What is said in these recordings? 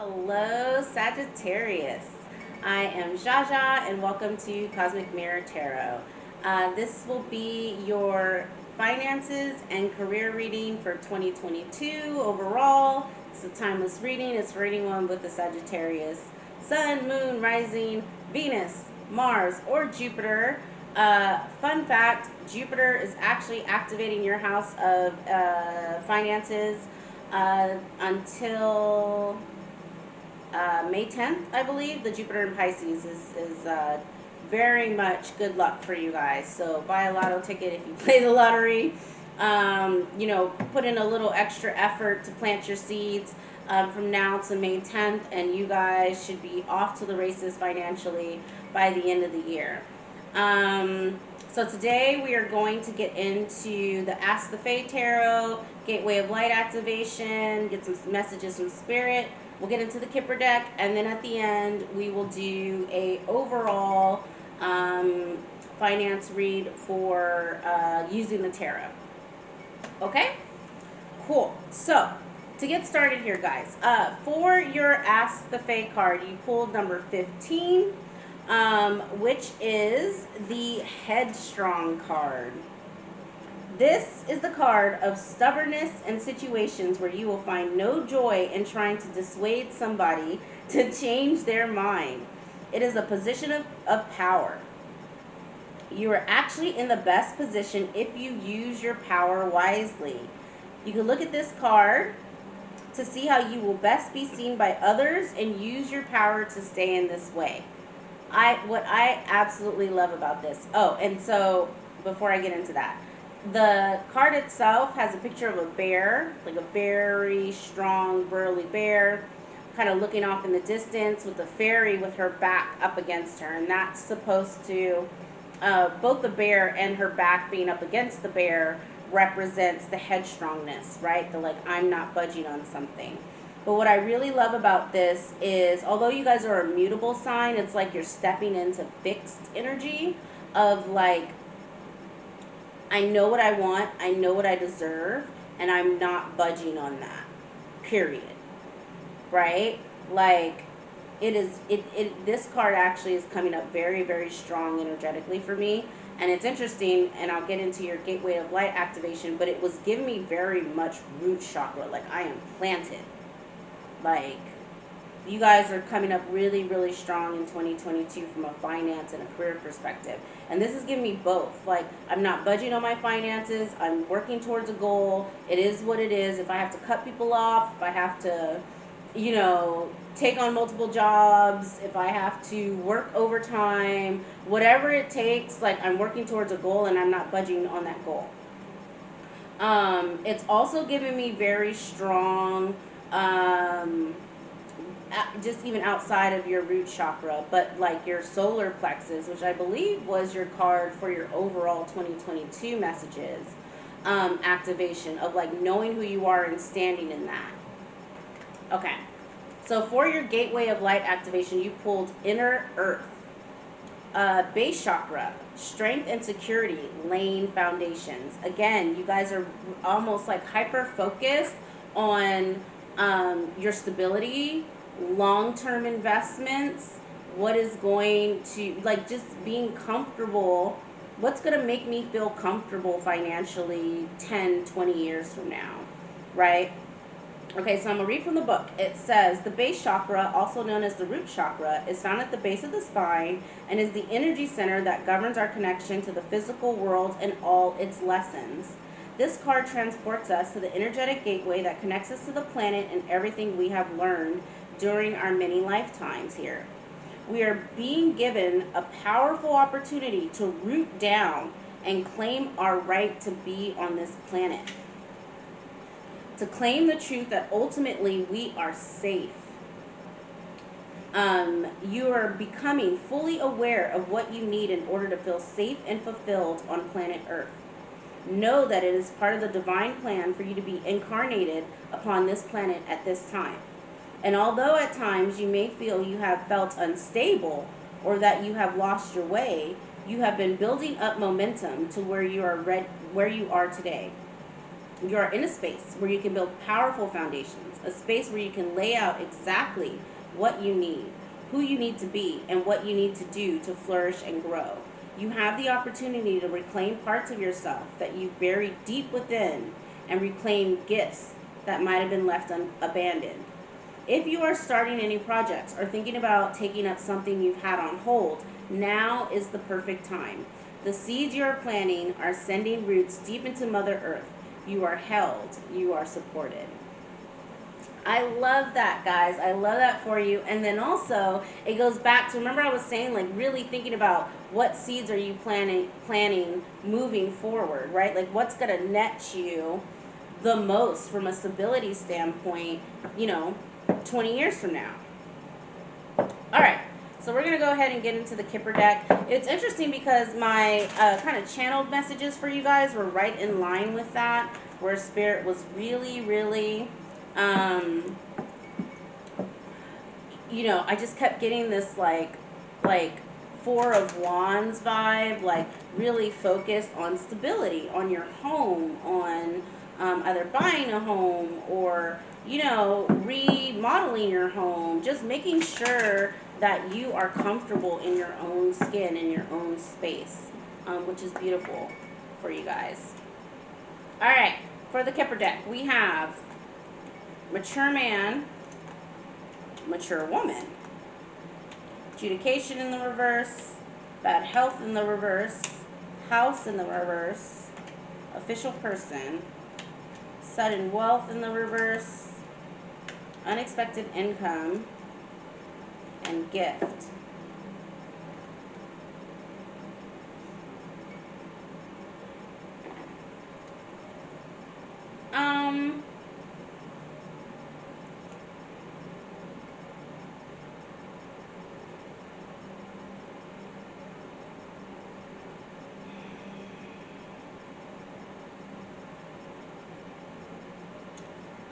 Hello, Sagittarius. I am Jaja, and welcome to Cosmic Mirror Tarot. This will be your finances and career reading for 2022 overall. It's a timeless reading. It's for anyone with the Sagittarius Sun, Moon, Rising, Venus, Mars, or Jupiter. Fun fact, Jupiter is actually activating your house of finances until May 10th, I believe. The Jupiter in Pisces is very much good luck for you guys. So buy a lotto ticket if you play the lottery. Put in a little extra effort to plant your seeds from now to May 10th, and you guys should be off to the races financially by the end of the year. So today we are going to get into the Ask the Fae Tarot, Gateway of Light activation, get some messages from Spirit. We'll get into the Kipper deck, and then at the end we will do a overall finance read for using the tarot. Okay? Cool. So, to get started here, guys, for your Ask the Fae card, you pulled number 15, which is the Headstrong card. This is the card of stubbornness and situations where you will find no joy in trying to dissuade somebody to change their mind. It is a position of power. You are actually in the best position if you use your power wisely. You can look at this card to see how you will best be seen by others and use your power to stay in this way. What I absolutely love about this. Oh, and so before I get into that, the card itself has a picture of a bear, like a very strong, burly bear, kind of looking off in the distance with the fairy with her back up against her. And that's supposed to, both the bear and her back being up against the bear represents the headstrongness, right? The like, I'm not budging on something. But what I really love about this is, although you guys are a mutable sign, it's like you're stepping into fixed energy of like, I know what I want, I know what I deserve, and I'm not budging on that, period. Right? Like, this card actually is coming up very, very strong energetically for me. And it's interesting, and I'll get into your Gateway of Light activation, but it was giving me very much root chakra. Like, I am planted. Like, you guys are coming up really, really strong in 2022 from a finance and a career perspective. And this is giving me both. Like, I'm not budging on my finances. I'm working towards a goal. It is what it is. If I have to cut people off, if I have to, take on multiple jobs, if I have to work overtime, whatever it takes, like, I'm working towards a goal and I'm not budging on that goal. It's also giving me very strong, just even outside of your root chakra, but like your solar plexus, which I believe was your card for your overall 2022 messages, activation of like knowing who you are and standing in that. Okay, so for your Gateway of Light activation, you pulled Inner Earth, base chakra, strength and security, laying foundations. Again, you guys are almost like hyper focused on your stability, long-term investments, what is going to, like, just being comfortable, what's going to make me feel comfortable financially 10, 20 years from now, right? Okay, so I'm going to read from the book. It says, the base chakra, also known as the root chakra, is found at the base of the spine and is the energy center that governs our connection to the physical world and all its lessons. This card transports us to the energetic gateway that connects us to the planet and everything we have learned during our many lifetimes here. We are being given a powerful opportunity to root down and claim our right to be on this planet. To claim the truth that ultimately we are safe. You are becoming fully aware of what you need in order to feel safe and fulfilled on planet Earth. Know that it is part of the divine plan for you to be incarnated upon this planet at this time. And although at times you may feel you have felt unstable or that you have lost your way, you have been building up momentum to where you are today. You are in a space where you can build powerful foundations, a space where you can lay out exactly what you need, who you need to be, and what you need to do to flourish and grow. You have the opportunity to reclaim parts of yourself that you've buried deep within and reclaim gifts that might have been left abandoned. If you are starting any projects or thinking about taking up something you've had on hold, now is the perfect time. The seeds you are planting are sending roots deep into Mother Earth. You are held. You are supported. I love that, guys. I love that for you. And then also, it goes back to, remember I was saying, like, really thinking about what seeds are you planning moving forward, right? Like, what's going to net you the most from a stability standpoint, 20 years from now. All right. So we're going to go ahead and get into the Kipper deck. It's interesting because my kind of channeled messages for you guys were right in line with that, where Spirit was really, really, I just kept getting this like Four of Wands vibe, like really focused on stability, on your home, on either buying a home or, remodeling your home, just making sure that you are comfortable in your own skin, in your own space, which is beautiful for you guys. All right, for the Kipper deck, we have mature man, mature woman, adjudication in the reverse, bad health in the reverse, house in the reverse, official person, sudden wealth in the reverse, unexpected income, and gift.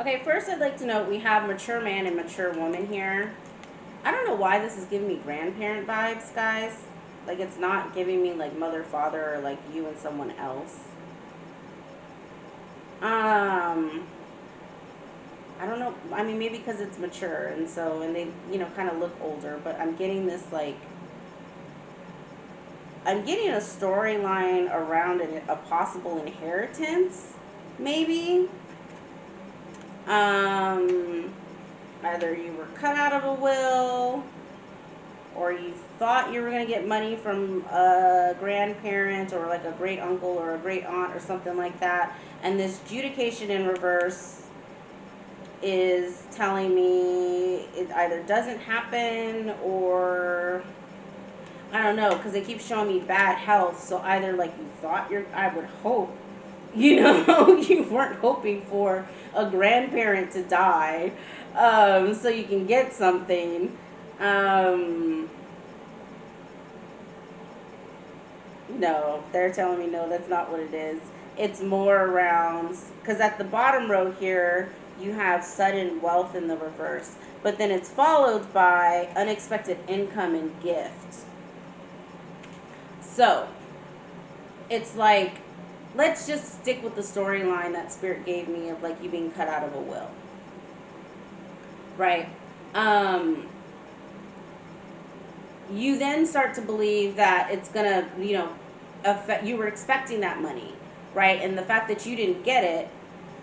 Okay, first I'd like to note we have mature man and mature woman here. I don't know why this is giving me grandparent vibes, guys. Like, it's not giving me like mother, father, or like you and someone else. I don't know. I mean, maybe because it's mature and they, kind of look older, but I'm getting this like, I'm getting a storyline around a possible inheritance, maybe. Either you were cut out of a will, or you thought you were going to get money from a grandparent or like a great uncle or a great aunt or something like that, and this adjudication in reverse is telling me it either doesn't happen or I don't know, because it keeps showing me bad health. So either like you thought I would hope, you weren't hoping for a grandparent to die, so you can get something. No, they're telling me no, that's not what it is. It's more around, because at the bottom row here, you have sudden wealth in the reverse, but then it's followed by unexpected income and gift. So it's like, let's just stick with the storyline that Spirit gave me of like you being cut out of a will, right? You then start to believe that it's gonna, affect, you were expecting that money, right? And the fact that you didn't get it,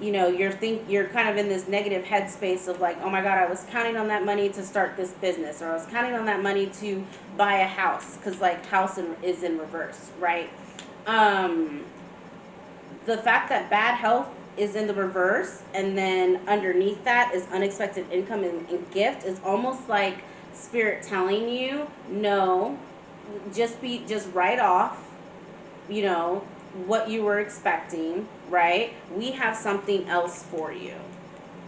you're kind of in this negative headspace of like, oh my God, I was counting on that money to start this business, or I was counting on that money to buy a house, because like house is in reverse, right? The fact that bad health is in the reverse, and then underneath that is unexpected income and gift, is almost like Spirit telling you, no, just write off, what you were expecting, right? We have something else for you,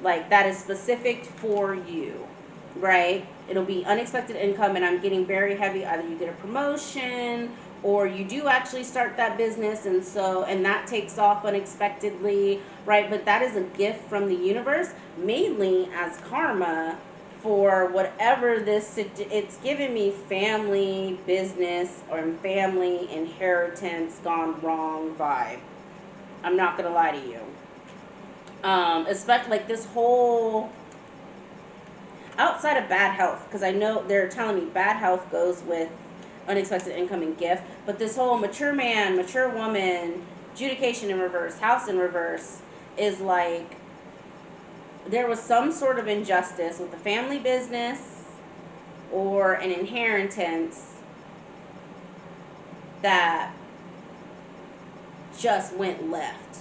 like that is specific for you, right? It'll be unexpected income, and I'm getting very heavy. Either you get a promotion, or you do actually start that business, and that takes off unexpectedly, right? But that is a gift from the universe, mainly as karma for whatever it's giving me family business or family inheritance gone wrong vibe. I'm not gonna lie to you. Especially like this whole outside of bad health, because I know they're telling me bad health goes with unexpected income and gift, but this whole mature man, mature woman, adjudication in reverse, house in reverse, is like there was some sort of injustice with the family business or an inheritance that just went left.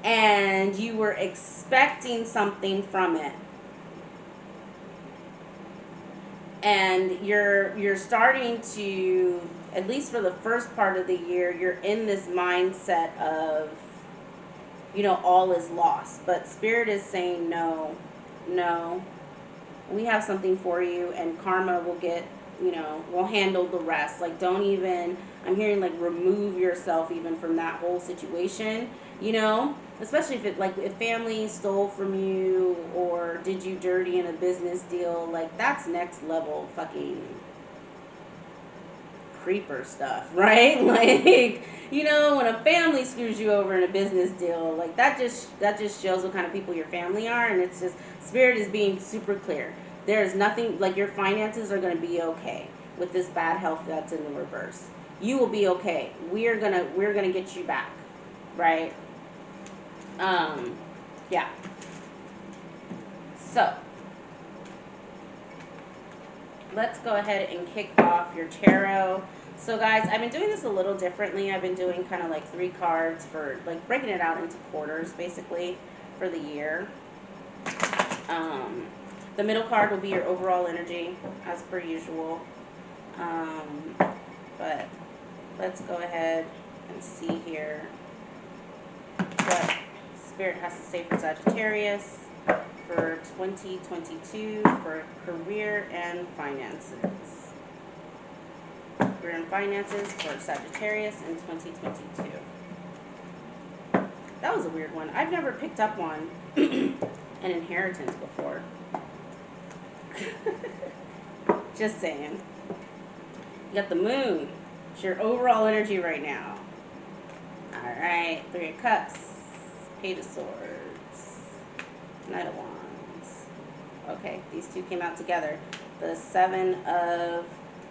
And you were expecting something from it. And you're starting to, at least for the first part of the year, you're in this mindset of, you know, all is lost. But Spirit is saying, no, we have something for you, and karma will get, you know, will handle the rest. Like, don't even, I'm hearing like remove yourself even from that whole situation, you know, especially if it, like, if family stole from you or did you dirty in a business deal, like that's next level fucking creeper stuff, right? Like, you know, when a family screws you over in a business deal, like that just shows what kind of people your family are. And it's just, Spirit is being super clear. There is nothing, like, your finances are going to be okay with this bad health that's in the reverse. You will be okay. We're gonna get you back, right? Yeah. So let's go ahead and kick off your tarot. So guys, I've been doing this a little differently. I've been doing kind of like 3 cards for, like, breaking it out into quarters basically for the year. The middle card will be your overall energy as per usual. But let's go ahead and see here what Spirit has to say for Sagittarius for 2022 for career and finances. Career and finances for Sagittarius in 2022. That was a weird one. I've never picked up on an inheritance before. Just saying. You got the moon. It's your overall energy right now. Alright, 3 of Cups, Page of Swords, Knight of Wands. Okay, these two came out together. The 7 of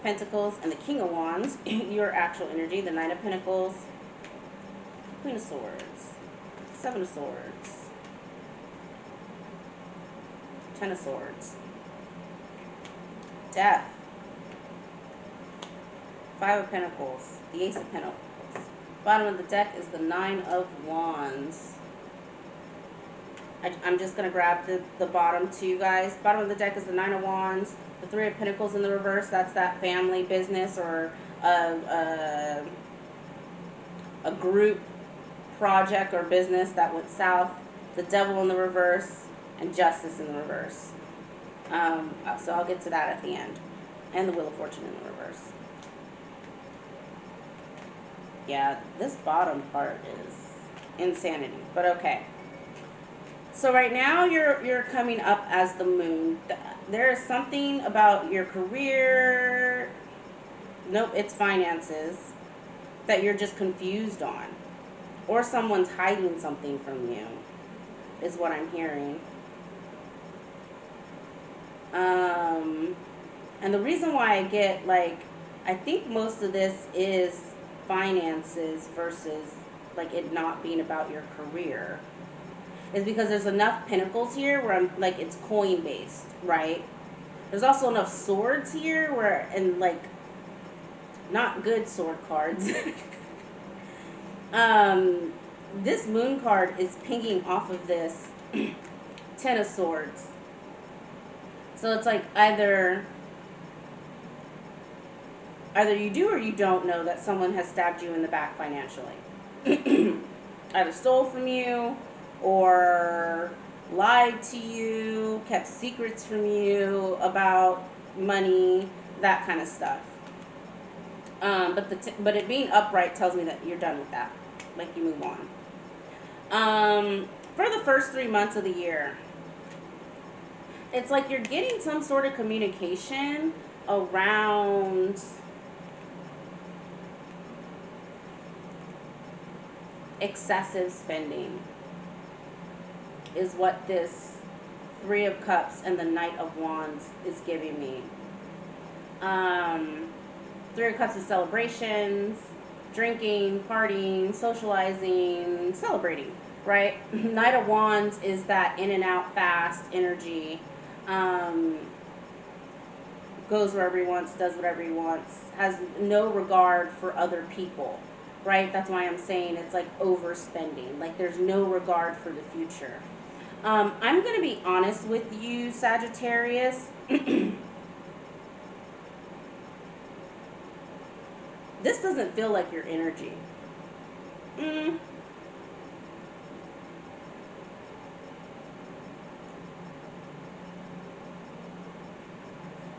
Pentacles and the King of Wands, your actual energy. The Knight of Pentacles, Queen of Swords, 7 of Swords, 10 of Swords, Death, 5 of Pentacles, the Ace of Pentacles. Bottom of the deck is the 9 of Wands. I'm just going to grab the bottom two, guys. Bottom of the deck is the 9 of Wands. The 3 of Pentacles in the reverse, that's that family business or a group project or business that went south. The Devil in the reverse and Justice in the reverse. So I'll get to that at the end. And the Wheel of Fortune in the reverse. Yeah, this bottom part is insanity, but okay. So right now you're coming up as the moon. There is something about your career, nope, it's finances, that you're just confused on. Or someone's hiding something from you, is what I'm hearing. And the reason why I get, like, I think most of this is finances versus, like, it not being about your career, is because there's enough pentacles here where I'm like, it's coin based, right? There's also enough swords here where, and like, not good sword cards. This moon card is pinging off of this 10 of Swords. So it's like either you do or you don't know that someone has stabbed you in the back financially. Either stole from you or lied to you, kept secrets from you about money, that kind of stuff. But it being upright tells me that you're done with that. Like, you move on. For the first 3 months of the year, it's like you're getting some sort of communication around excessive spending. is what this Three of Cups and the Knight of Wands is giving me. Three of Cups is celebrations, drinking, partying, socializing, celebrating, right? Knight of Wands is that in and out fast energy. Goes wherever he wants, does whatever he wants, has no regard for other people, right? That's why I'm saying it's like overspending. Like there's no regard for the future. I'm going to be honest with you, Sagittarius. This doesn't feel like your energy.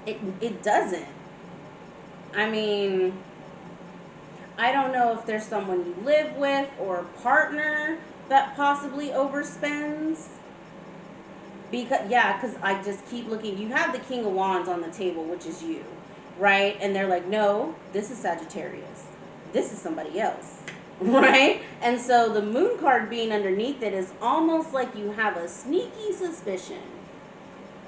It doesn't. I mean, I don't know if there's someone you live with or a partner that possibly overspends. Because I just keep looking. You have the King of Wands on the table, which is you, right? And they're like, no, this is Sagittarius. This is somebody else, right? And so the Moon card being underneath it is almost like you have a sneaky suspicion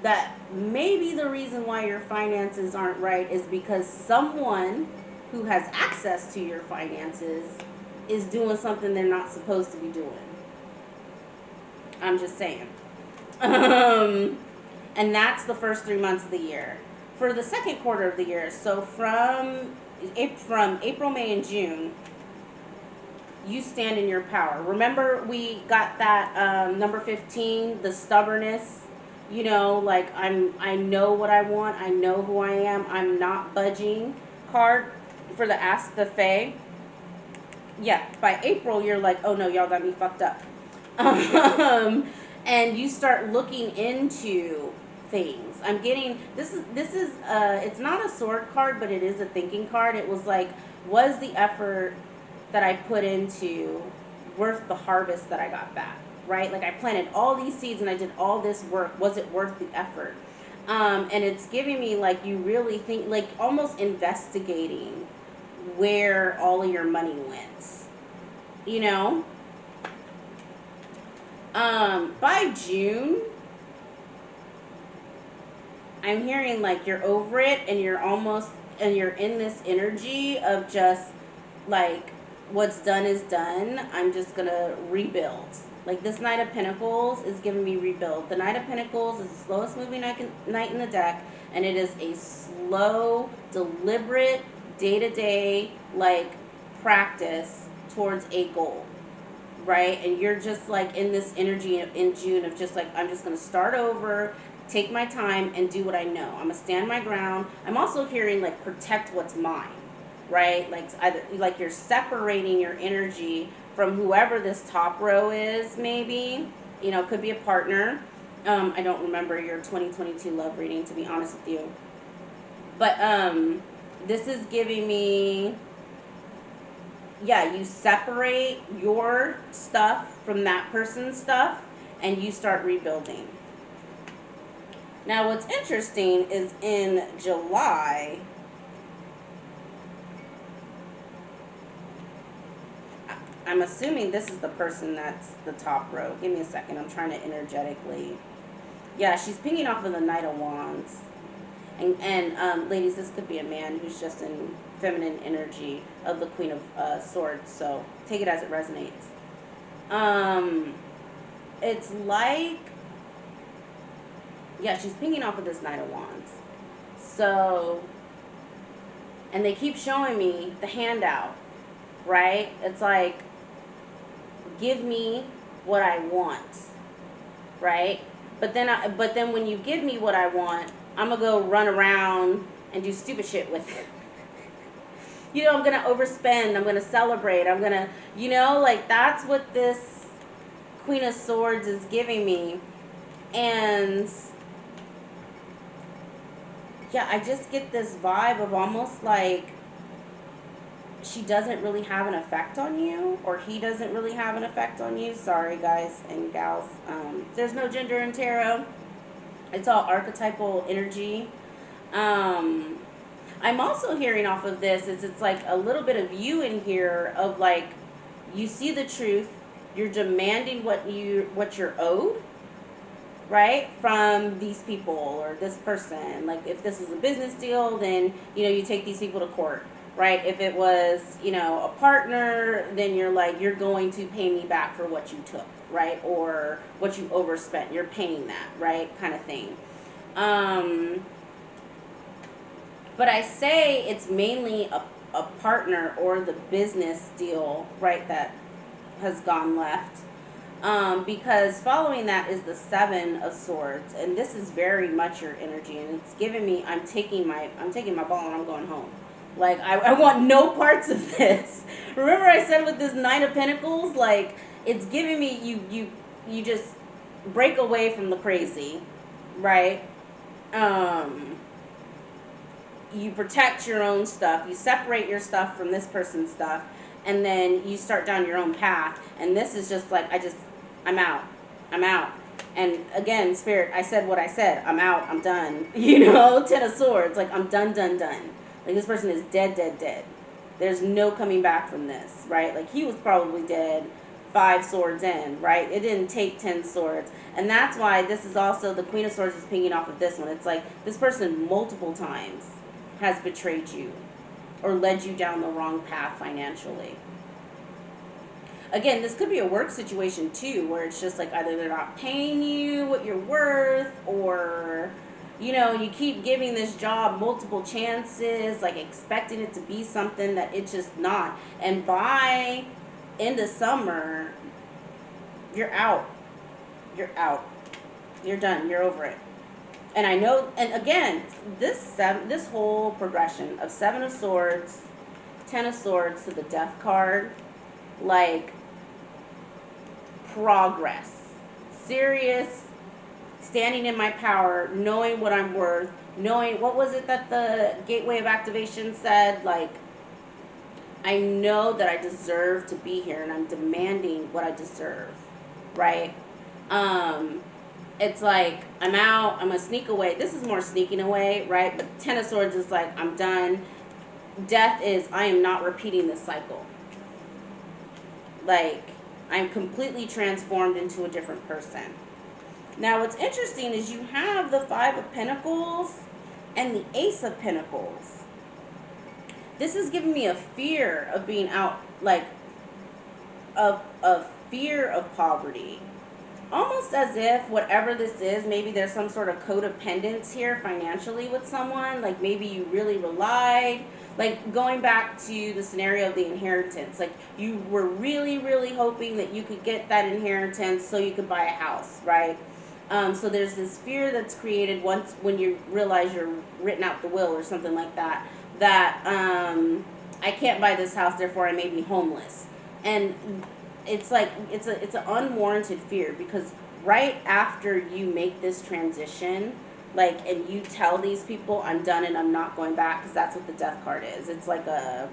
that maybe the reason why your finances aren't right is because someone who has access to your finances is doing something they're not supposed to be doing. I'm just saying. And that's the first 3 months of the year. For the second quarter of the year, so from April, May, and June, you stand in your power. Remember, we got that number 15, the stubbornness. You know, like I know what I want. I know who I am. I'm not budging card for the Ask the Fae. Yeah, by April, you're like, oh no, y'all got me fucked up. And you start looking into things. I'm getting, this is it's not a sword card, but it is a thinking card. It was like, was the effort that I put into worth the harvest that I got back, right? Like I planted all these seeds and I did all this work. Was it worth the effort? And it's giving me like, you really think, like almost investigating where all of your money went, you know? By June, I'm hearing like you're over it and you're in this energy of just like, what's done is done. I'm just gonna rebuild. Like this Knight of Pentacles is giving me rebuild. The Knight of Pentacles is the slowest moving knight in the deck, and it is a slow, deliberate, day-to-day like practice towards a goal. Right? And you're just like in this energy in June of just like, I'm just going to start over, take my time and do what I know. I'm going to stand my ground. I'm also hearing like protect what's mine, right? Like either like you're separating your energy from whoever this top row is, maybe, you know, could be a partner. I don't remember your 2022 love reading, to be honest with you. But this is giving me, yeah, you separate your stuff from that person's stuff and you start rebuilding. Now, what's interesting is in July, I'm assuming this is the person that's the top row. Give me a second. I'm trying to energetically. Yeah, she's pinging off of the Knight of Wands. And ladies, this could be a man who's just in feminine energy of the Queen of Swords. So take it as it resonates. It's like, yeah, she's pinging off of this Knight of Wands. So, and they keep showing me the handout, right? It's like, give me what I want, right? But then when you give me what I want, I'm gonna go run around and do stupid shit with it. You know, I'm gonna overspend, I'm gonna celebrate, I'm gonna, you know, like that's what this Queen of Swords is giving me. And yeah, I just get this vibe of almost like she doesn't really have an effect on you, or he doesn't really have an effect on you. Sorry, guys and gals. There's no gender in tarot. It's all archetypal energy. I'm also hearing off of this is it's like a little bit of you in here of like, you see the truth, you're demanding what you're owed, right, from these people or this person. Like if this was a business deal, then you take these people to court, right? If it was a partner, then you're like, you're going to pay me back for what you took, right, or what you overspent. You're paying that, right, kind of thing. But I say it's mainly a partner or the business deal, right, that has gone left. Because following that is the Seven of Swords, and this is very much your energy, and it's giving me, I'm taking my ball and I'm going home. Like I want no parts of this. Remember I said with this Nine of Pentacles, like it's giving me you just break away from the crazy, right? You protect your own stuff, you separate your stuff from this person's stuff, and then you start down your own path. And this is just like, I'm out. And again, Spirit, I said what I said. I'm out. I'm done. Ten of Swords. Like, I'm done. Like, this person is dead. There's no coming back from this, right? Like, he was probably dead 5 swords in, right? It didn't take 10 swords. And that's why this is also, the Queen of Swords is pinging off of this one. It's like, this person multiple times has betrayed you or led you down the wrong path financially. Again, this could be a work situation too, where it's just like either they're not paying you what you're worth, or you keep giving this job multiple chances, like expecting it to be something that it's just not. And by end of summer, you're out. You're done. You're over it. And I know, and again, this whole progression of Seven of Swords, Ten of Swords to the Death card, like, progress, serious, standing in my power, knowing what I'm worth, knowing, what was it that the Gateway of Activation said? Like, I know that I deserve to be here, and I'm demanding what I deserve, right? It's like, I'm out, I'm gonna sneak away. This is more sneaking away, right? But Ten of Swords is like, I'm done. Death is, I am not repeating this cycle. Like, I'm completely transformed into a different person. Now, what's interesting is you have the Five of Pentacles and the Ace of Pentacles. This is giving me a fear of being out, like, of fear of poverty. Almost as if whatever this is, maybe there's some sort of codependence here financially with someone. Like, maybe you really relied, like going back to the scenario of the inheritance, like you were really, really hoping that you could get that inheritance so you could buy a house, right? So there's this fear that's created once when you realize you're written out the will or something like that, that I can't buy this house, therefore I may be homeless. And it's like, it's an unwarranted fear, because right after you make this transition, like, and you tell these people, I'm done and I'm not going back, because that's what the Death card is. It's like an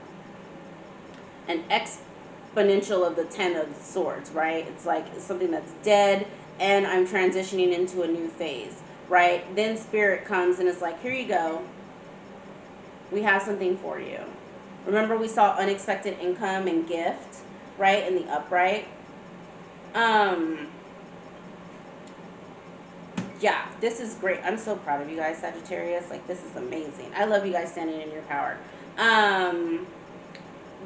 exponential of the Ten of Swords, right? It's like something that's dead, and I'm transitioning into a new phase, right? Then Spirit comes and it's like, here you go. We have something for you. Remember, we saw unexpected income and gift, right, in the upright. Yeah, this is great. I'm so proud of you guys, Sagittarius. Like, this is amazing. I love you guys standing in your power.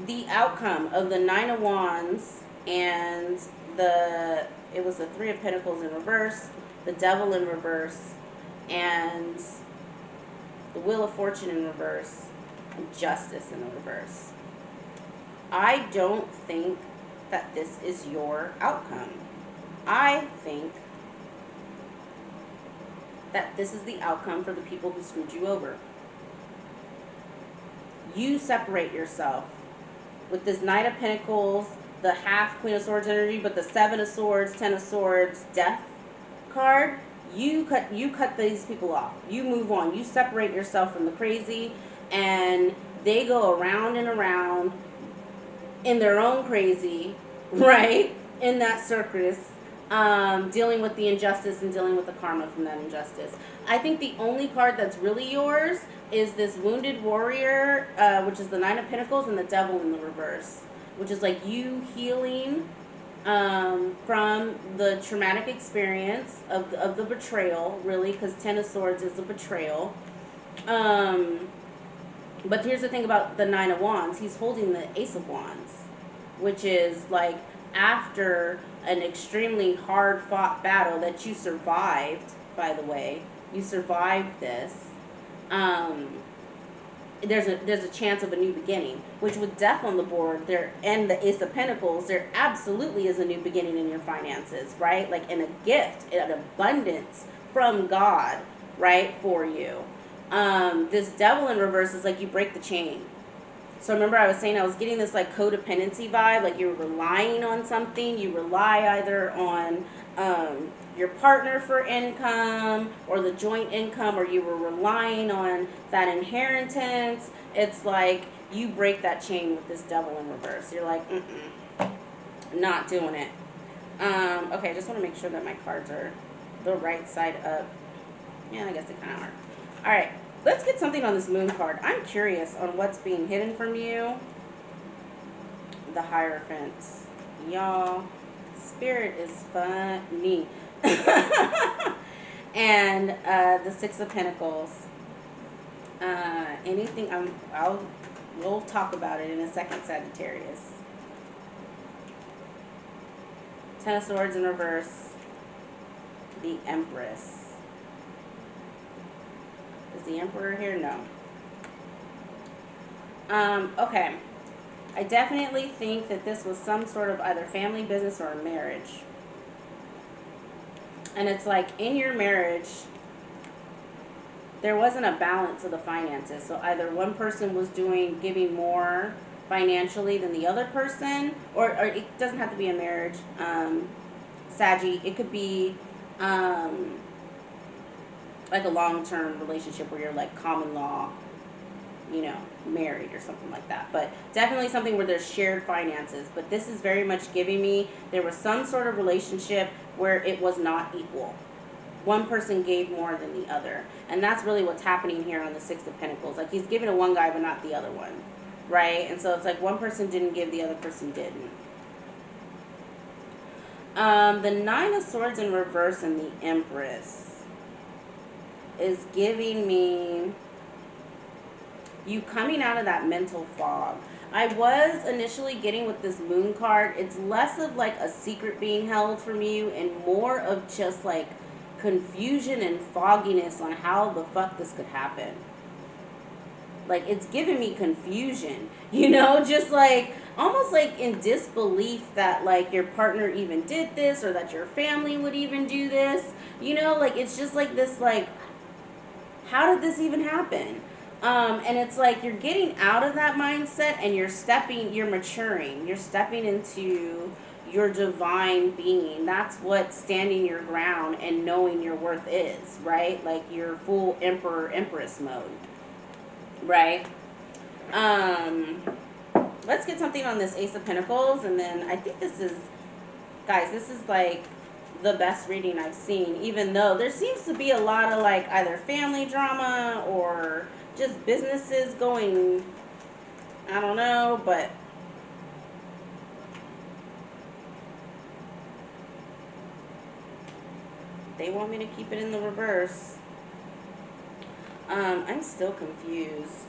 The outcome of the Nine of Wands and it was the Three of Pentacles in reverse, the Devil in reverse, and the Wheel of Fortune in reverse, and Justice in the reverse. I don't think that this is your outcome. I think that this is the outcome for the people who screwed you over. You separate yourself with this Knight of Pentacles, the half Queen of Swords energy, but the Seven of Swords, Ten of Swords, Death card. You cut these people off. You move on. You separate yourself from the crazy, and they go around and around in their own crazy, right? In that circus, dealing with the injustice and dealing with the karma from that injustice. I think the only card that's really yours is this Wounded Warrior, which is the Nine of Pentacles, and the Devil in the reverse, which is like you healing from the traumatic experience of the betrayal, really, because Ten of Swords is a betrayal. But here's the thing about the Nine of Wands. He's holding the Ace of Wands, which is like after an extremely hard fought battle that you survived, by the way. You survived this. Um, there's a chance of a new beginning, which with death on the board there and the Ace of Pentacles, there absolutely is a new beginning in your finances, right? Like in a gift, an abundance from God, right, for you. This Devil in reverse is like you break the chain. So remember I was saying I was getting this like codependency vibe, like you're relying on something. You rely either on your partner for income or the joint income, or you were relying on that inheritance. It's like you break that chain with this Devil in reverse. You're like, not doing it. Okay, I just want to make sure that my cards are the right side up. Yeah, I guess they kind of are. All right, let's get something on this Moon card. I'm curious on what's being hidden from you. The Hierophant. Y'all, Spirit is funny. And the Six of Pentacles. Anything, we'll talk about it in a second, Sagittarius. Ten of Swords in reverse. The Empress. Is the Emperor here? No. Okay. I definitely think that this was some sort of either family business or a marriage. And it's like in your marriage, there wasn't a balance of the finances. So either one person was giving more financially than the other person, or it doesn't have to be a marriage, Saggi. It could be like a long-term relationship where you're like common law, you know, married or something like that. But definitely something where there's shared finances. But this is very much giving me there was some sort of relationship where it was not equal. One person gave more than the other. And that's really what's happening here on the Six of Pentacles. Like he's giving to one guy but not the other one. Right? And so it's like one person didn't give, the other person didn't. The Nine of Swords in reverse and the Empress is giving me you coming out of that mental fog. I was initially getting with this Moon card, it's less of like a secret being held from you and more of just like confusion and fogginess on how the fuck this could happen. Like it's giving me confusion, you know, just like almost like in disbelief that like your partner even did this or that your family would even do this, you know, like it's just like this, like, how did this even happen? And it's like you're getting out of that mindset and you're maturing. You're stepping into your divine being. That's what standing your ground and knowing your worth is, right? Like your full emperor, empress mode, right? Let's get something on this Ace of Pentacles, and then I think this is, guys, this is like the best reading I've seen, even though there seems to be a lot of like either family drama or just businesses going, I don't know, but they want me to keep it in the reverse. I'm still confused.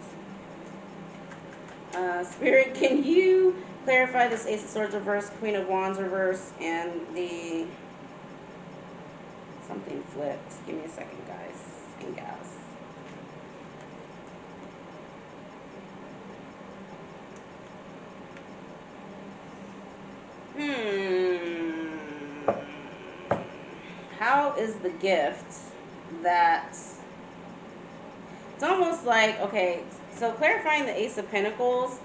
Spirit, can you clarify this Ace of Swords reverse, Queen of Wands reverse, and the something flipped? Give me a second, guys and gals. How is the gift that it's almost like, okay, so clarifying the Ace of Pentacles,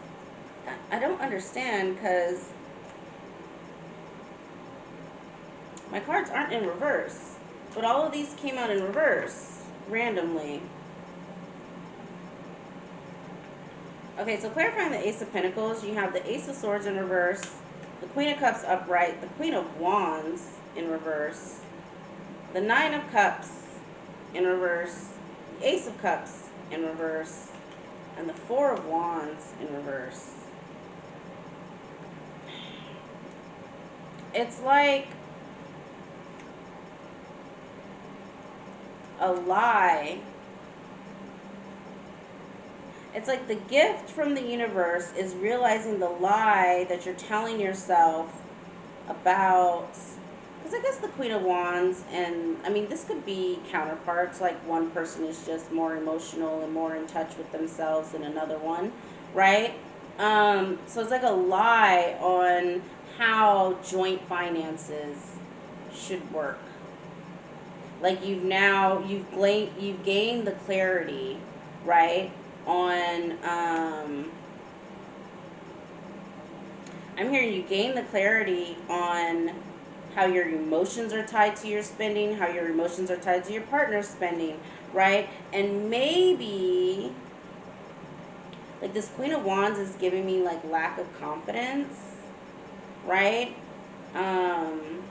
I don't understand because my cards aren't in reverse, but all of these came out in reverse randomly. Okay, so clarifying the Ace of Pentacles, you have the Ace of Swords in reverse, the Queen of Cups upright, the Queen of Wands in reverse, the Nine of Cups in reverse, the Ace of Cups in reverse, and the Four of Wands in reverse. it's like a lie. It's like the gift from the universe is realizing the lie that you're telling yourself about. Because I guess the Queen of Wands, and I mean, this could be counterparts, like one person is just more emotional and more in touch with themselves than another one, right? So it's like a lie on how joint finances should work. Like you've gained the clarity, right? On I'm hearing you gain the clarity on how your emotions are tied to your spending, how your emotions are tied to your partner's spending, right? And maybe like this Queen of Wands is giving me like lack of confidence, right? On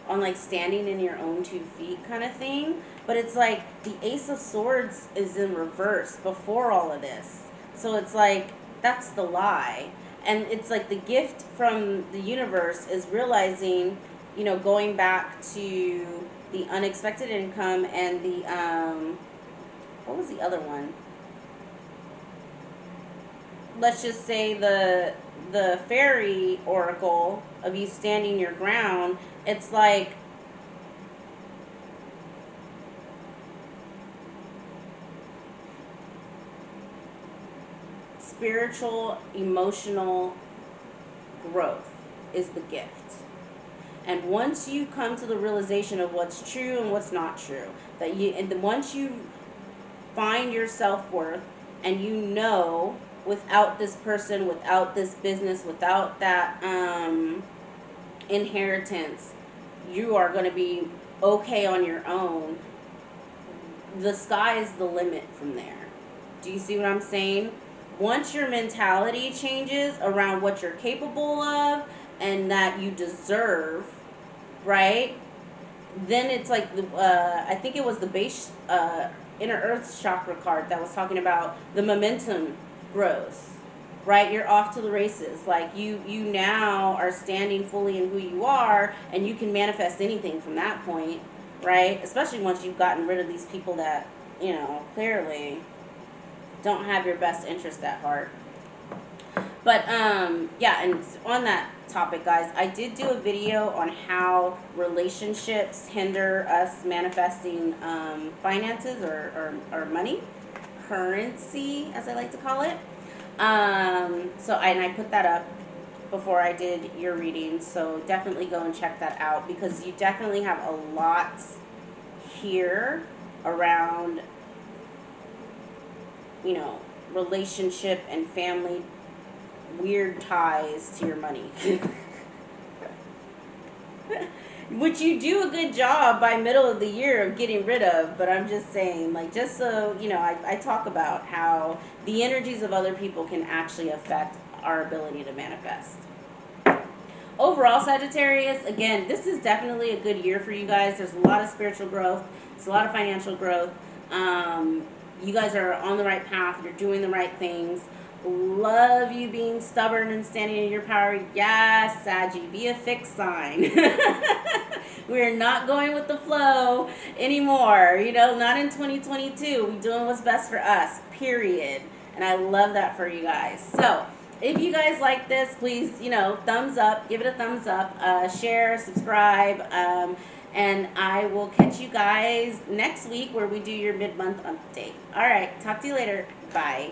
like standing in your own 2 feet kind of thing. But it's like the Ace of Swords is in reverse before all of this. So it's like, that's the lie. And it's like the gift from the universe is realizing, you know, going back to the unexpected income and the, what was the other one? Let's just say the fairy oracle of you standing your ground. It's like spiritual, emotional growth is the gift. And once you come to the realization of what's true and what's not true, and then once you find your self-worth and you know, without this person, without this business, without that inheritance, you are going to be okay on your own. The sky is the limit from there. Do you see what I'm saying? Once your mentality changes around what you're capable of and that you deserve, right? Then it's like I think it was the base inner earth chakra card that was talking about the momentum grows, right? You're off to the races. Like you now are standing fully in who you are, and you can manifest anything from that point, right? Especially once you've gotten rid of these people that, you know, clearly don't have your best interest at heart. But yeah, and on that topic, guys, I did do a video on how relationships hinder us manifesting finances or money, currency, as I like to call it. So I put that up before I did your reading, so definitely go and check that out, because you definitely have a lot here around, you know, relationship and family weird ties to your money. Which you do a good job by middle of the year of getting rid of, but I'm just saying, like, just so you know, I talk about how the energies of other people can actually affect our ability to manifest. Overall, Sagittarius, again, this is definitely a good year for you guys. There's a lot of spiritual growth. There's a lot of financial growth. You guys are on the right path. You're doing the right things. Love you being stubborn and standing in your power. Yes, Saggi, be a fixed sign. We're not going with the flow anymore. You know, not in 2022. We're doing what's best for us, period. And I love that for you guys. So, if you guys like this, please, you know, thumbs up. Give it a thumbs up. Share, subscribe. And I will catch you guys next week where we do your mid-month update. All right. Talk to you later. Bye.